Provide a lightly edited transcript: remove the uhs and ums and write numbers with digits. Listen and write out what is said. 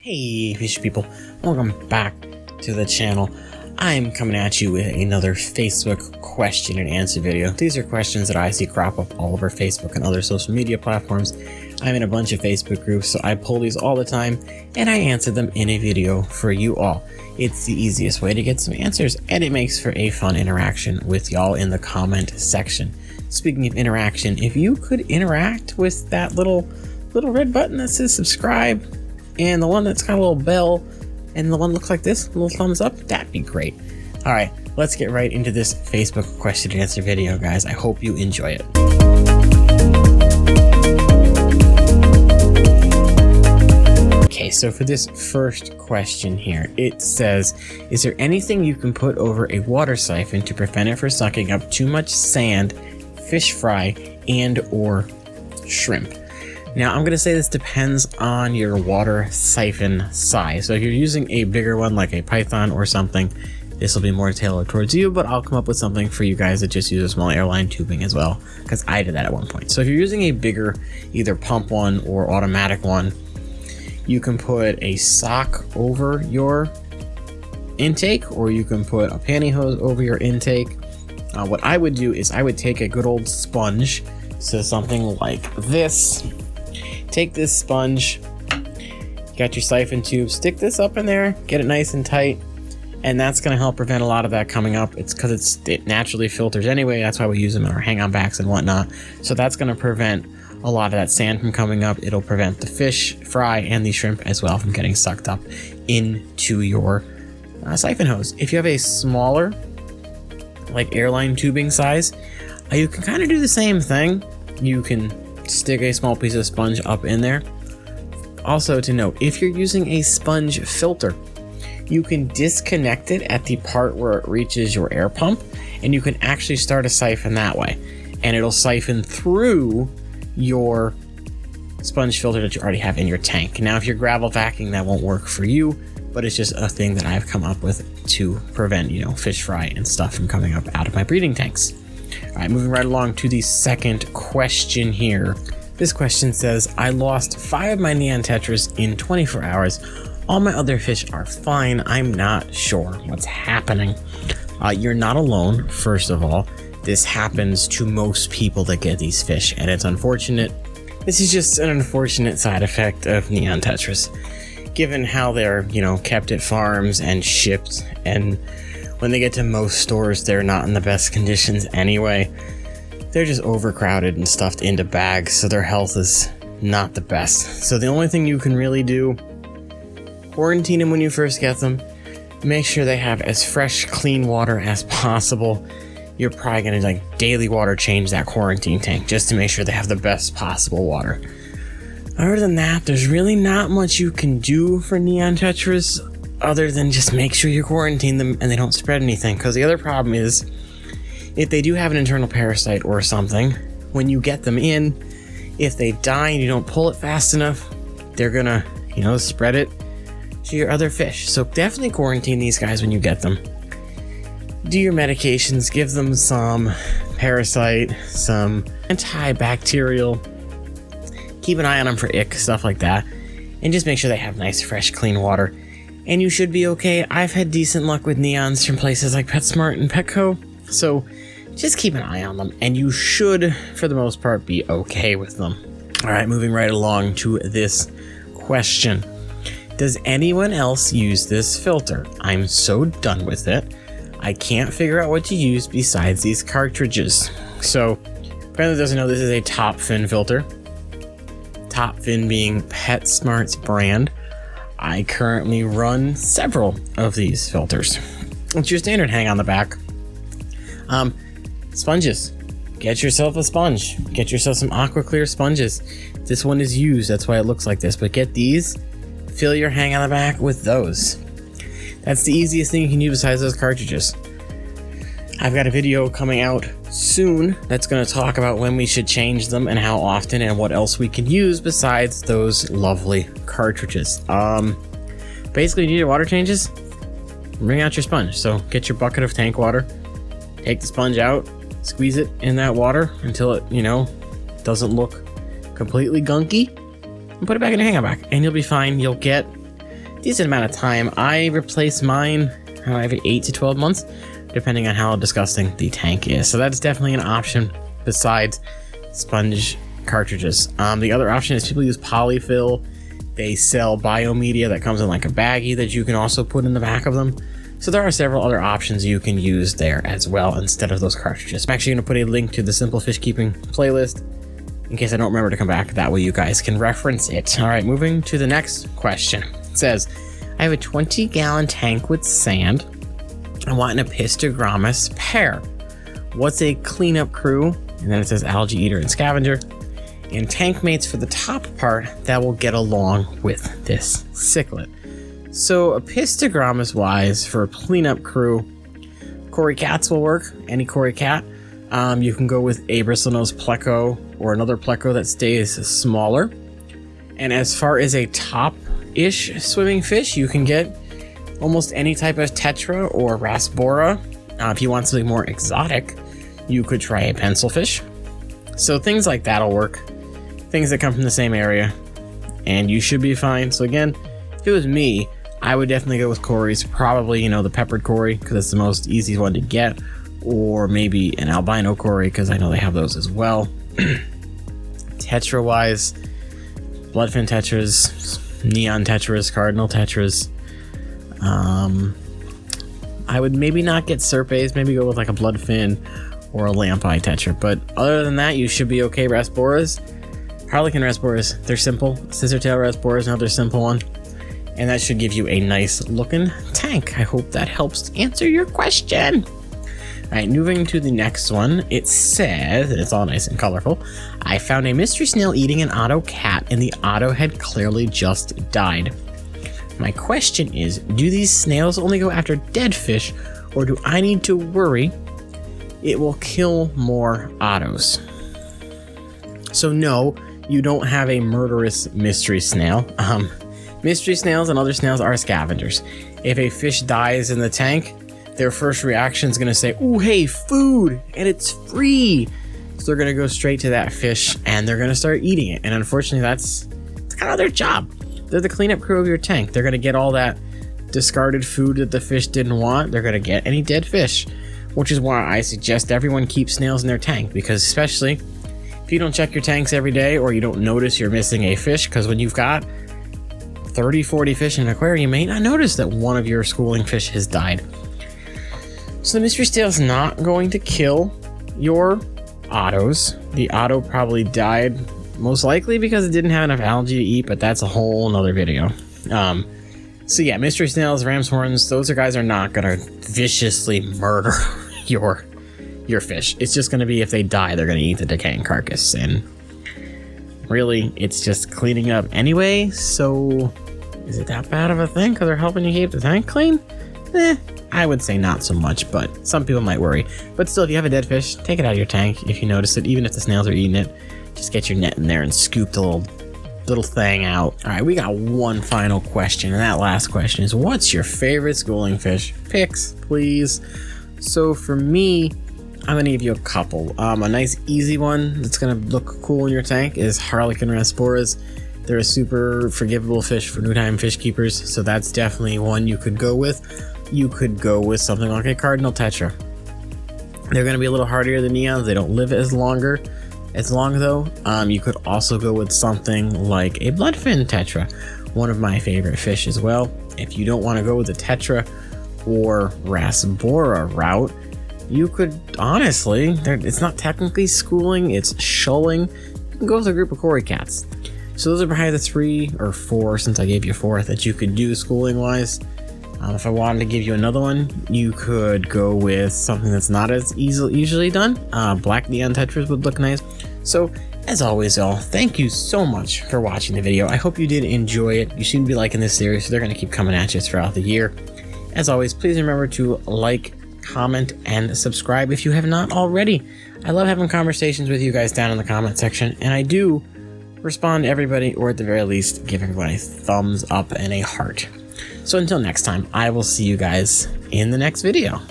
Hey fish people, welcome back to the channel. I'm coming at you with another Facebook question and answer video. These are questions that I see crop up all over Facebook and other social media platforms. I'm in a bunch of Facebook groups, so I pull these all the time and I answer them in a video for you all. It's the easiest way to get some answers, and it makes for a fun interaction with y'all in the comment section. Speaking of interaction, if you could interact with that little red button that says subscribe, and the one that's got a little bell, and the one that looks like this, a little thumbs up, that'd be great. All right, let's get right into this Facebook question and answer video, guys. I hope you enjoy it. Okay, so for this first question here, it says, is there anything you can put over a water siphon to prevent it from sucking up too much sand, fish fry, and or shrimp? Now, I'm going to say this depends on your water siphon size. So if you're using a bigger one like a python or something, this will be more tailored towards you, but I'll come up with something for you guys that just use a small airline tubing as well, because I did that at one point. So if you're using a bigger, either pump one or automatic one, you can put a sock over your intake, or you can put a pantyhose over your intake. What I would do is I would take a good old sponge, so something like this. Take this sponge, got your siphon tube, stick this up in there, get it nice and tight, and that's going to help prevent a lot of that coming up. It's because it naturally filters anyway. That's why we use them in our hang-on backs and whatnot. So that's going to prevent a lot of that sand from coming up. It'll prevent the fish, fry, and the shrimp as well from getting sucked up into your siphon hose. If you have a smaller, like airline tubing size, you can kind of do the same thing. You can stick a small piece of sponge up in there. Also to note, if you're using a sponge filter, you can disconnect it at the part where it reaches your air pump, and you can actually start a siphon that way, and it'll siphon through your sponge filter that you already have in your tank. Now, if you're gravel vacuuming, that won't work for you, but it's just a thing that I've come up with to prevent, fish fry and stuff from coming up out of my breeding tanks. All right, moving right along to the second question here. This question says, I lost 5 of my neon tetras in 24 hours. All my other fish are fine. I'm not sure what's happening. You're not alone, first of all. This happens to most people that get these fish, and it's unfortunate. This is just an unfortunate side effect of neon tetras, given how they're, kept at farms and shipped, and when they get to most stores, they're not in the best conditions anyway. They're just overcrowded and stuffed into bags, so their health is not the best. So the only thing you can really do, quarantine them when you first get them. Make sure they have as fresh, clean water as possible. You're probably going to daily water change that quarantine tank just to make sure they have the best possible water. Other than that, there's really not much you can do for neon tetras, other than just make sure you quarantine them and they don't spread anything. Because the other problem is, if they do have an internal parasite or something, when you get them in, if they die and you don't pull it fast enough, they're gonna, spread it to your other fish. So definitely quarantine these guys when you get them. Do your medications, give them some parasite, some antibacterial, keep an eye on them for ick, stuff like that, and just make sure they have nice, fresh, clean water. And you should be okay. I've had decent luck with neons from places like PetSmart and Petco, so just keep an eye on them, and you should, for the most part, be okay with them. All right, moving right along to this question. Does anyone else use this filter? I'm so done with it. I can't figure out what to use besides these cartridges. So, for anyone that doesn't know, this is a top fin filter. Top fin being PetSmart's brand. I currently run several of these filters. It's your standard hang on the back. Sponges. Get yourself a sponge. Get yourself some aqua clear sponges. This one is used, that's why it looks like this, but get these. Fill your hang on the back with those. That's the easiest thing you can use besides those cartridges. I've got a video coming out soon that's going to talk about when we should change them and how often and what else we can use besides those lovely cartridges. Basically, you need your water changes, bring out your sponge. So get your bucket of tank water, take the sponge out, squeeze it in that water until it, doesn't look completely gunky, and put it back in your hang-on back, and you'll be fine. You'll get decent amount of time. I replace mine every 8 to 12 months, depending on how disgusting the tank is. So that's definitely an option besides sponge cartridges. The other option is people use polyfill. They sell biomedia that comes in like a baggie that you can also put in the back of them. So there are several other options you can use there as well instead of those cartridges. I'm actually going to put a link to the Simple Fish Keeping playlist in case I don't remember to come back. That way you guys can reference it. All right, moving to the next question. It says, I have a 20-gallon tank with sand. I want an epistogramus pair. What's a cleanup crew? And then it says algae eater and scavenger. And tank mates for the top part that will get along with this cichlid. So epistogramus wise, for a cleanup crew, Cory cats will work. Any Cory cat. You can go with a bristlenose pleco or another pleco that stays smaller. And as far as a top-ish swimming fish, you can get almost any type of tetra or rasbora. If you want something more exotic, you could try a pencilfish. So things like that'll work. Things that come from the same area, and you should be fine. So again, if it was me, I would definitely go with Cory's. Probably, the peppered Cory, because it's the most easy one to get, or maybe an albino Cory, because I know they have those as well. Tetra wise, bloodfin tetras, neon tetras, cardinal tetras. I would maybe not get serpes, maybe go with like a bloodfin or a lampi tetra, but other than that, you should be okay. Rasboras, harlequin rasboras, they're simple. Scissortail rasboras, another simple one. And that should give you a nice looking tank. I hope that helps answer your question. All right, moving to the next one. It says, and it's all nice and colorful, I found a mystery snail eating an Otto cat, and the Otto had clearly just died. My question is, do these snails only go after dead fish, or do I need to worry it will kill more Ottos? So no, you don't have a murderous mystery snail. Mystery snails and other snails are scavengers. If a fish dies in the tank, their first reaction is going to say, ooh, hey, food, and it's free. So they're going to go straight to that fish and they're going to start eating it. And unfortunately, that's kind of their job. They're the cleanup crew of your tank. They're going to get all that discarded food that the fish didn't want. They're going to get any dead fish, which is why I suggest everyone keep snails in their tank, because especially if you don't check your tanks every day or you don't notice you're missing a fish, because when you've got 30, 40 fish in an aquarium, you may not notice that one of your schooling fish has died. So the mystery snail is not going to kill your Ottos. The Otto probably died most likely because it didn't have enough algae to eat, but that's a whole nother video. So yeah, mystery snails, ram's horns, those guys are not gonna viciously murder your fish. It's just gonna be if they die, they're gonna eat the decaying carcass, and really, it's just cleaning up anyway. So is it that bad of a thing because they're helping you keep the tank clean? I would say not so much, but some people might worry. But still, if you have a dead fish, take it out of your tank if you notice it. Even if the snails are eating it, just get your net in there and scoop the little thing out. All right, we got one final question, and that last question is, what's your favorite schooling fish? Picks, please. So for me, I'm gonna give you a couple. A nice easy one that's gonna look cool in your tank is harlequin rasboras. They're a super forgivable fish for new time fish keepers, so that's definitely one you could go with. You could go with something like a cardinal tetra. They're gonna be a little hardier than neons. They don't live as long though. You could also go with something like a bloodfin tetra, one of my favorite fish as well. If you don't want to go with the tetra or rasbora route, you could honestly, it's not technically schooling, it's shulling. You can go with a group of Cory cats. So those are probably the 3 or 4, since I gave you 4, that you could do schooling wise. If I wanted to give you another one, you could go with something that's not as usually done. Black neon tetras would look nice. So as always, y'all, thank you so much for watching the video. I hope you did enjoy it. You seem to be liking this series, so they're going to keep coming at you throughout the year. As always, please remember to like, comment, and subscribe if you have not already. I love having conversations with you guys down in the comment section, and I do respond to everybody, or at the very least, give everybody a thumbs up and a heart. So until next time, I will see you guys in the next video.